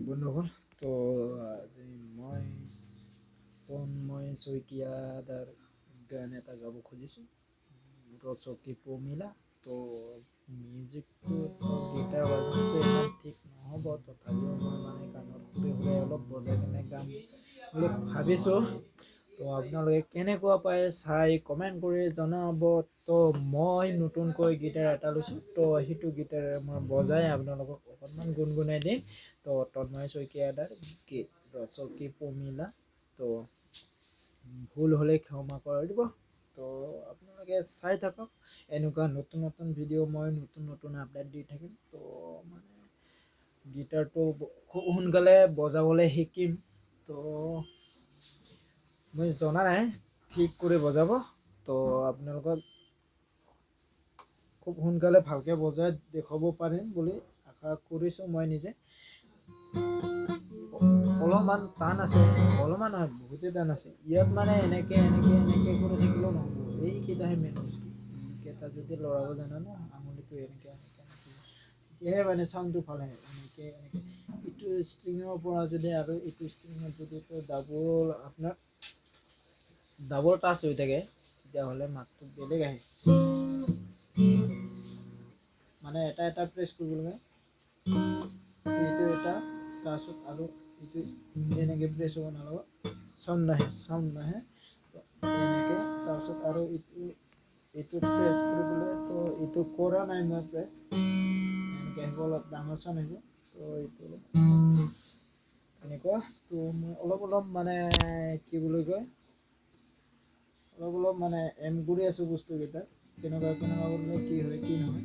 বন্ধুসকল তো আজি মই তন্ময় শইকীয়াৰ গান এটা গাব খুজিছোঁ ৰচকী পমিলা তো মিউজিকটো গীটাৰ বাজনটো ইমান ঠিক নহ'ব তথাপিও মই মানে গানত সুৰে সুৰে অলপ বজাই কিনে গাম বুলি ভাবিছোঁ তো আপোনালোকে কেনেকুৱা পায় চাই কমেণ্ট কৰি জনাব তো মই নতুনকৈ গীটাৰ এটা লৈছোঁ তো সেইটো গীটাৰে মই বজাই আপোনালোকক অকণমান গুণগুণাই দিম তো তন্ময় শইকীয়াৰ গীত ৰচকী পমিলা তো ভুল হ'লে ক্ষমা কৰি দিব তো আপোনালোকে চাই থাকক এনেকুৱা নতুন নতুন ভিডিঅ' মই নতুন আপডেট দি থাকিম তো মানে গীটাৰটো খুব সোনকালে বজাবলৈ শিকিম তো মই জনা নাই ঠিক কৰি বজাব তো আপোনালোকক খুব সোনকালে ভালকৈ বজাই দেখুৱাব পাৰিম বুলি আশা কৰিছোঁ মই নিজে অলপমান টান আছে অলপমান নহয় বহুতেই টান আছে ইয়াত মানে এনেকৈ কৰি থাকিলেও নহ'ব এইকেইটাহে মেইন বস্তু এইকেইটা যদি লৰাব জানা ন আঙুলিটো এনেকৈ তেতিয়াহে মানে চাউণ্ডটো ভাল আহে এনেকৈ ইটো ষ্ট্ৰিঙৰ পৰা যদি আৰু ইটো ষ্ট্ৰিঙত যদি আপোনাৰ ডাবল টাচ হৈ থাকে তেতিয়াহ'লে মাতটো বেলেগ আহে মানে এটা প্ৰেছ কৰিব লাগে এইটো এটা তাৰপিছত আৰু এইটো এনেকৈ প্ৰেছ হ'ব নালাগে চাউণ্ড নাহে এনেকৈ তাৰপিছত আৰু এইটো প্ৰেছ কৰিবলৈ তো এইটো কৰা নাই মই প্ৰেছ এনেকৈ আহিব অলপ ডাঙৰ চাউণ্ড আহিব তো এইটো এনেকুৱা তো মই অলপ মানে কি বুলি কয় অলপ মানে এম কৰি আছোঁ বস্তুকেইটা কেনেকুৱা কৰিলে কি হয় কি নহয়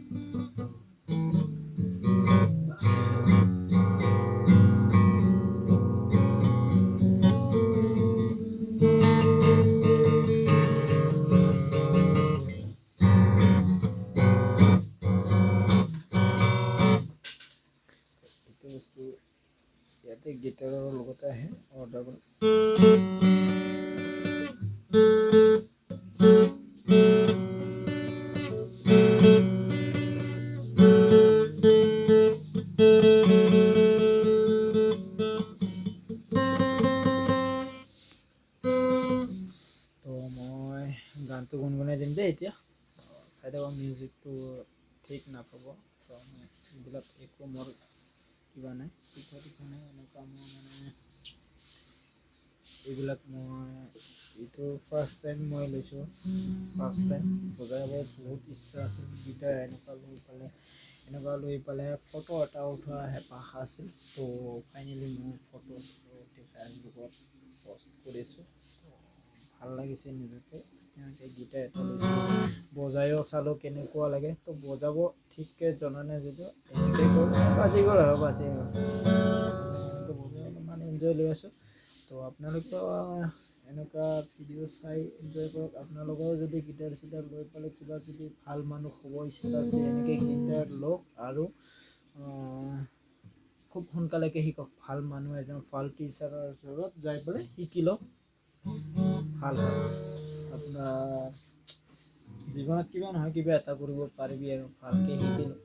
এইটো বস্তু ইয়াতে গীটাৰৰ লগতে আহে অৰ্ডাৰ কৰি তো মই গানটো গুণগুণাই দিম দেই এতিয়া চাই থাকক মিউজিকটো ঠিক নাপাব তো মই এইবিলাক একো মোৰ কিবা নাই টিখা নাই এনেকুৱা মোৰ মানে এইবিলাক মই এইটো ফাৰ্ষ্ট টাইম মই লৈছোঁ ফাৰ্ষ্ট টাইম বজাব বহুত ইচ্ছা আছিল গীটাৰ এনেকুৱা লৈ পেলাই ফটো এটা উঠোৱা হেঁপাহ আছিল তো ফাইনেলি মই ফটো উঠি ফেচবুকত পষ্ট কৰিছোঁ ভাল লাগিছে নিজকে এনেকৈ গীটাৰ এটা লৈছোঁ বজায়ো চালোঁ কেনেকুৱা লাগে তো বজাব ঠিককৈ জনা নাই যদিও এনেকৈ বাজি গ'ল আৰু অলপমান এনজয় লৈ আছোঁ তো আপোনালোকেও এনেকুৱা ভিডিঅ' চাই এনজয় কৰক আপোনালোকেও যদি গীটাৰ চিটাৰ লৈ পেলাই কিবা যদি ভাল মানুহ হ'ব ইচ্ছা আছে এনেকৈ গীটাৰ লওক আৰু খুব সোনকালেকে শিকক ভাল মানুহ এজন ভাল টিচাৰৰ ওচৰত যাই পেলাই শিকি লওক ভাল হয় আপোনাৰ জীৱনত কিবা নহয় কিবা এটা কৰিব পাৰিবি আৰু ভালকৈ শিকিলোঁ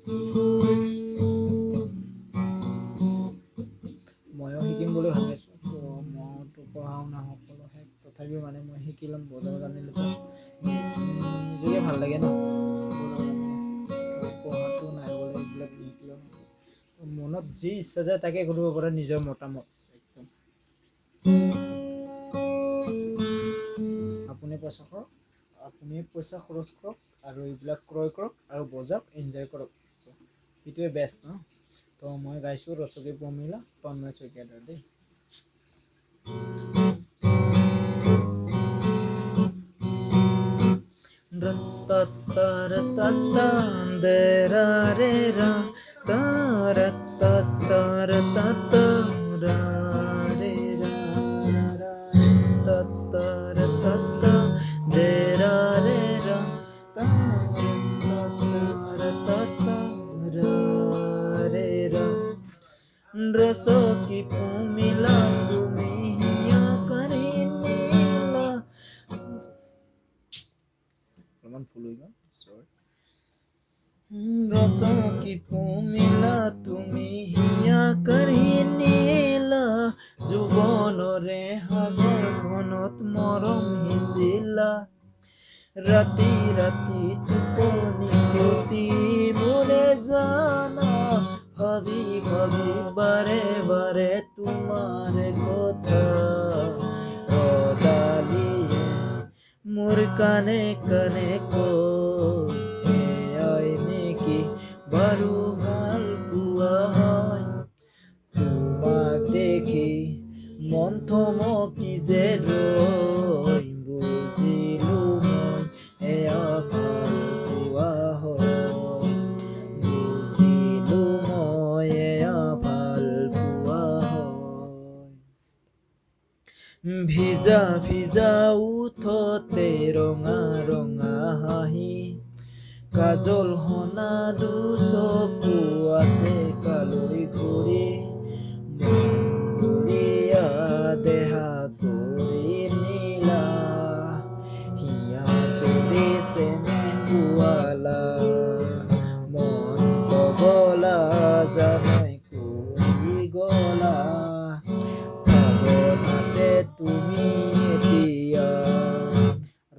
ময়ো শিকিম বুলি ভাবিছোঁ তো মইতো পঢ়া শুনা সকলো শেষ তথাপিও মানে মই শিকি ল'ম বজাব জানিলে নিজকে ভাল লাগে ন পঢ়াটো নাই বোলে এইবিলাক শিকিলেও মনত যি ইচ্ছা যায় তাকে কৰিব পাৰে নিজৰ মতামত একদম আপুনি পইচা খৰচ কৰক আৰু এইবিলাক ক্ৰয় কৰক আৰু বজাওক এনজয় কৰক সেইটোৱে বেষ্ট ন তো মই গাইছোঁ ৰচকী পমিলা তন্ময় শইকীয়াৰ দেই रसों पमिला তুমি হিয়া কাৰিনীলা অলপমান ফুল হৈ গ'ল সৰি रसों की पमिला তুমি হিয়া কাৰিনীলা মৰম সিঁচিলা ৰাতি ৰাতি টোপনি ক্ষতি মোৰে জানা ভাবি ভাবি বাৰে বাৰে তোমাৰ কথা ৰদালিয়ে মোৰ কানে কানে কয় নেকি বাৰু ভাল পোৱা হয় তোমাক দেখি মন থমকি যে ৰয় বুজিলো মই এয়া ভাল পোৱা হয় বুজিলো মই এয়া ভাল পোৱা হয় ভিজা ভিজা উঠতে ৰঙা ৰঙা হাঁহি কাজল হনা দুচকু আছে কালৈ ঘূৰি মঙ্গলীয়া দেহা কৰি নীলা হিয়া যদি চেনেহ গোৱালা মন পগলা জানাই কৰি গলা ভাৱনাতে তুমি এতিয়া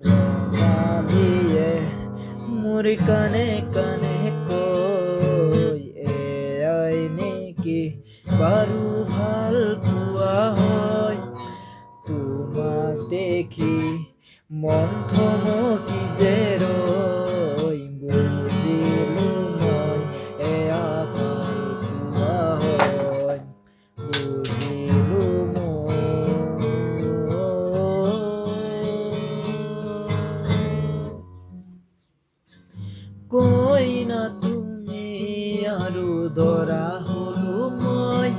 ৰঙালীয়ে মোৰ কানে কানে কয় এয়াই নেকি বাৰু ভাল পোৱা হয় তোমাক দেখি মন থমকি যে ৰয় বুজিলো মই এয়া ভাল পোৱা হয় বুজিলো কৈ না তুমি আৰু ধৰা হলো মই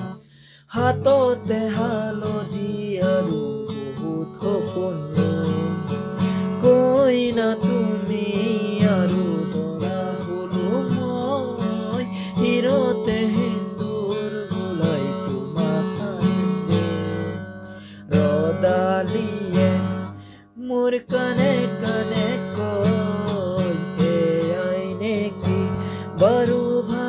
হাততে হালধি আৰু বহুত সপোন কৈ না তুমি আৰু ধৰা হলো মই হিৰতে সিন্দুৰ বোলাই তোমাক আনিলে ৰদালিয়ে মোৰ কানে কানে কয় এয়াই নেকি বাৰু ভাল